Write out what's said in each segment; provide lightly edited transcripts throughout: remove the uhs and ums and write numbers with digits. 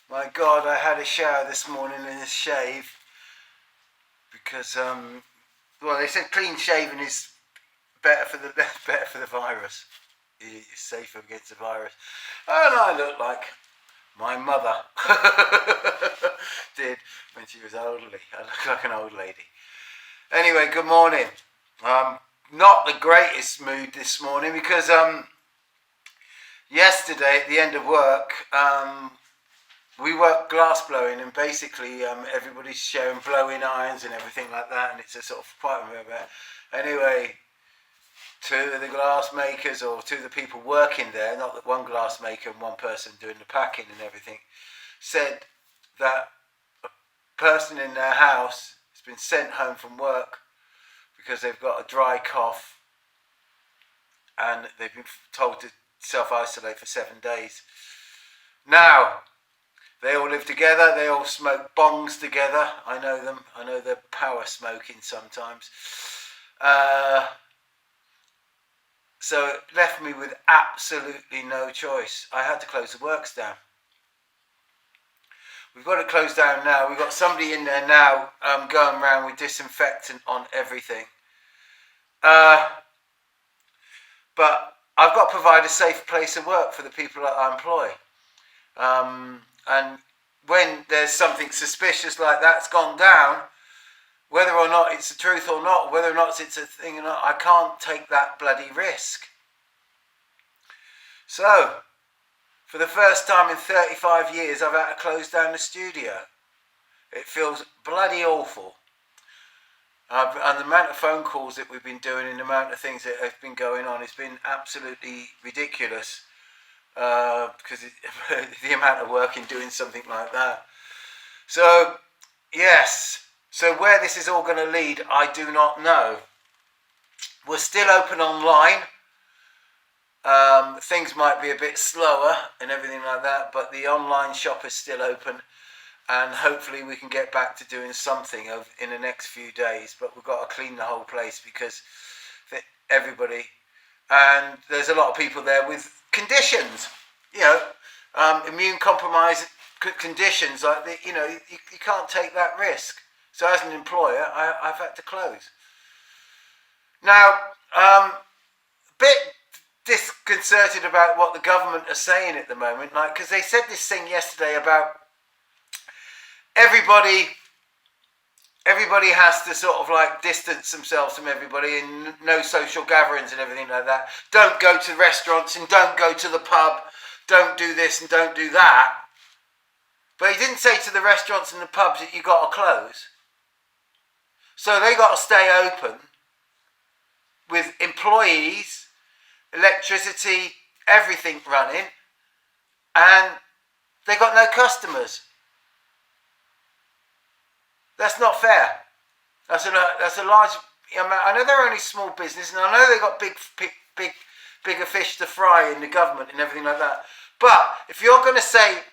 My God, I had a shower this morning and a shave because, well, they said clean shaving is better for the better for the virus. It's safer against the virus. And I look like my mother did when she was elderly. I look like an old lady. Anyway, good morning. Not the greatest mood this morning because yesterday at the end of work, we work glass blowing, and basically everybody's sharing blowing irons and everything like that, and it's a sort of quite anyway. Two of the glass makers, or two of the people working there, not that one glass maker and one person doing the packing and everything, said that a person in their house has been sent home from work because they've got a dry cough and they've been told to self-isolate for 7 days. Now, they all live together, they all smoke bongs together. I know them, I know they're power smoking sometimes. So it left me with absolutely no choice. I had to close the works down. We've got it closed down now. We've got somebody in there now going around with disinfectant on everything. But I've got to provide a safe place of work for the people that I employ. And when there's something suspicious like that's gone down, whether or not it's the truth or not, whether or not it's a thing or not, I can't take that bloody risk. So, for the first time in 35 years, I've had to close down the studio. It feels bloody awful. And the amount of phone calls that we've been doing and the amount of things that have been going on has been absolutely ridiculous. Because the amount of work in doing something like that. So, yes. So where this is all going to lead, I do not know. We're still open online. Things might be a bit slower and everything like that, but the online shop is still open, and hopefully we can get back to doing something in the next few days. But we've got to clean the whole place because everybody, and there's a lot of people there with conditions, immune compromised conditions, like you can't take that risk. So as an employer, I've had to close. Now, a bit disconcerted about what the government are saying at the moment, like, because they said this thing yesterday about everybody has to sort of like distance themselves from everybody and no social gatherings and everything like that. Don't go to restaurants and don't go to the pub. Don't do this and don't do that. But he didn't say to the restaurants and the pubs that you got to close. So they got to stay open with employees, electricity, everything running, and they got no customers. That's not fair. That's a large amount. I know they're only small business, and I know they got bigger fish to fry in the government and everything like that. But if you're going to say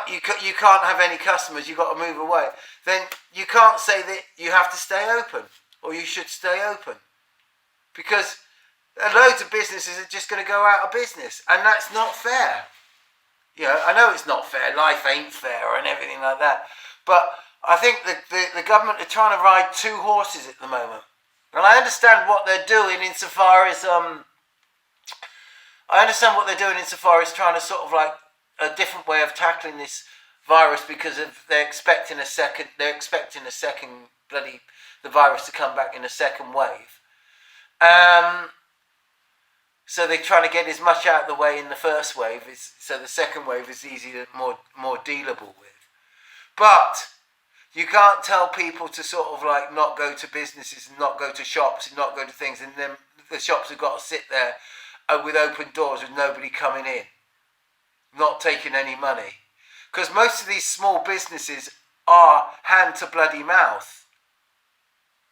you can't have any customers, you've got to move away, then you can't say that you have to stay open or you should stay open, because loads of businesses are just going to go out of business, and that's not fair. I know it's not fair, life ain't fair and everything like that, but I think the government are trying to ride two horses at the moment, and I understand what they're doing insofar as trying to sort of like a different way of tackling this virus, because they're expecting a second the virus to come back in a second wave. So they're trying to get as much out of the way in the first wave, so the second wave is easier, more dealable with. But you can't tell people to sort of like not go to businesses and not go to shops and not go to things, and then the shops have got to sit there with open doors with nobody coming in, not taking any money. Because most of these small businesses are hand to bloody mouth.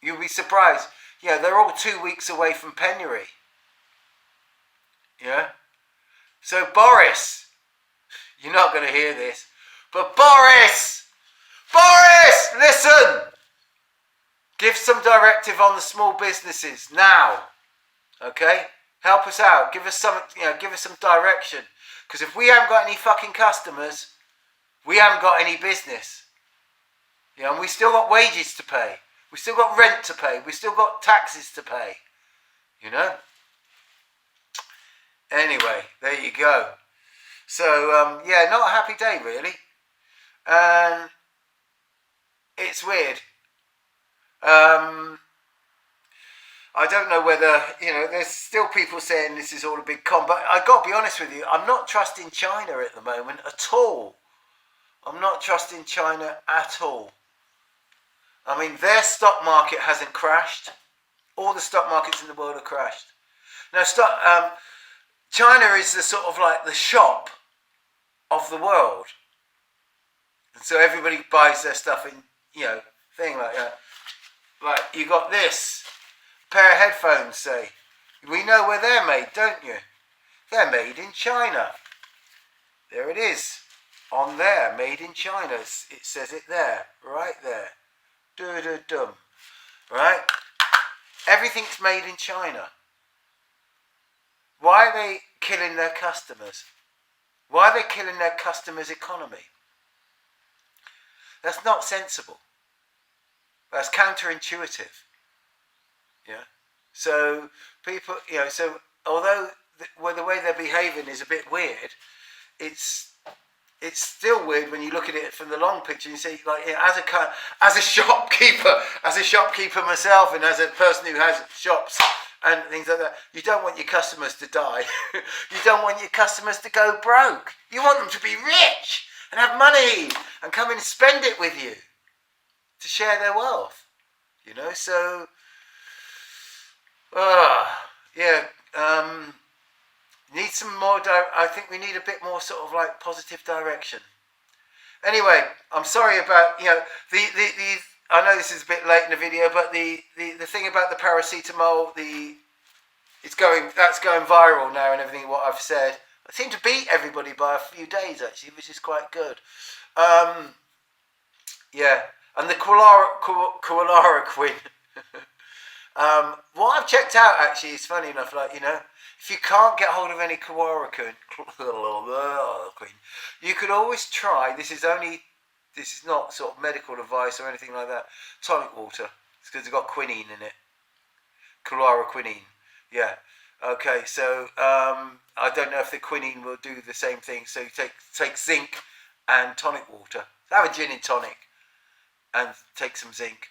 You'll be surprised. They're all 2 weeks away from penury. So Boris, you're not going to hear this, but Boris, listen! Give some directive on the small businesses now. Okay? Help us out. Give us some direction. Because if we haven't got any fucking customers, we haven't got any business. You know, and we still got wages to pay. We still got rent to pay. We still got taxes to pay. You know? Anyway, there you go. So, yeah, not a happy day, really. And it's weird. I don't know whether, you know, there's still people saying this is all a big con, but I've got to be honest with you, I'm not trusting China at the moment at all. I'm not trusting China at all. I mean, their stock market hasn't crashed. All the stock markets in the world have crashed. Now, China is the sort of like the shop of the world. And so everybody buys their stuff in, you know, thing like that. Like, you got this pair of headphones, say. We know where they're made, don't you? They're made in China. There it is. On there, made in China. It says it there. Right there. Do-do-dum. Right? Everything's made in China. Why are they killing their customers? Why are they killing their customers' economy? That's not sensible. That's counterintuitive. Yeah. So people, you know, so although the way they're behaving is a bit weird, it's still weird when you look at it from the long picture and you see, like, as a shopkeeper myself, and as a person who has shops and things like that, you don't want your customers to die. You don't want your customers to go broke. You want them to be rich and have money and come and spend it with you to share their wealth. You know, so need some more. I think we need a bit more sort of like positive direction. Anyway, I'm sorry about, you know, the I know this is a bit late in the video, but the thing about the paracetamol, that's going viral now and everything. What I've said, I seem to beat everybody by a few days actually, which is quite good. Yeah, and the chloroquine. What I've checked out actually is funny enough, like, you know, if you can't get hold of any chloroquine, you could always try, this is not sort of medical advice or anything like that, tonic water. It's because it's got quinine in it. Chloroquine. Yeah. Okay, so I don't know if the quinine will do the same thing. So you take zinc and tonic water. Have a gin and tonic and take some zinc.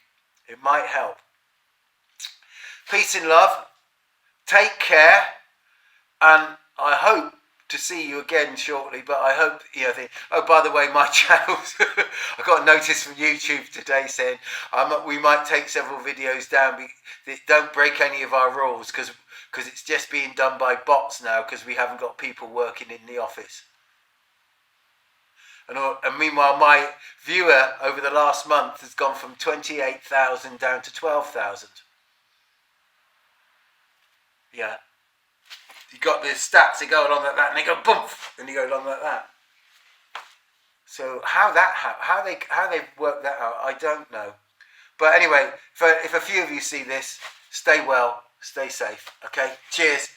It might help. Peace and love. Take care. And I hope to see you again shortly, but I hope, you know, oh, by the way, my channels, I got a notice from YouTube today saying we might take several videos down. Don't break any of our rules, because it's just being done by bots now, because we haven't got people working in the office. And meanwhile, my viewer over the last month has gone from 28,000 down to 12,000. Yeah. You got the stats that go along like that, and they go boom, and they go along like that. So how they work that out, I don't know. But anyway, if a few of you see this, stay well, stay safe. Okay, cheers.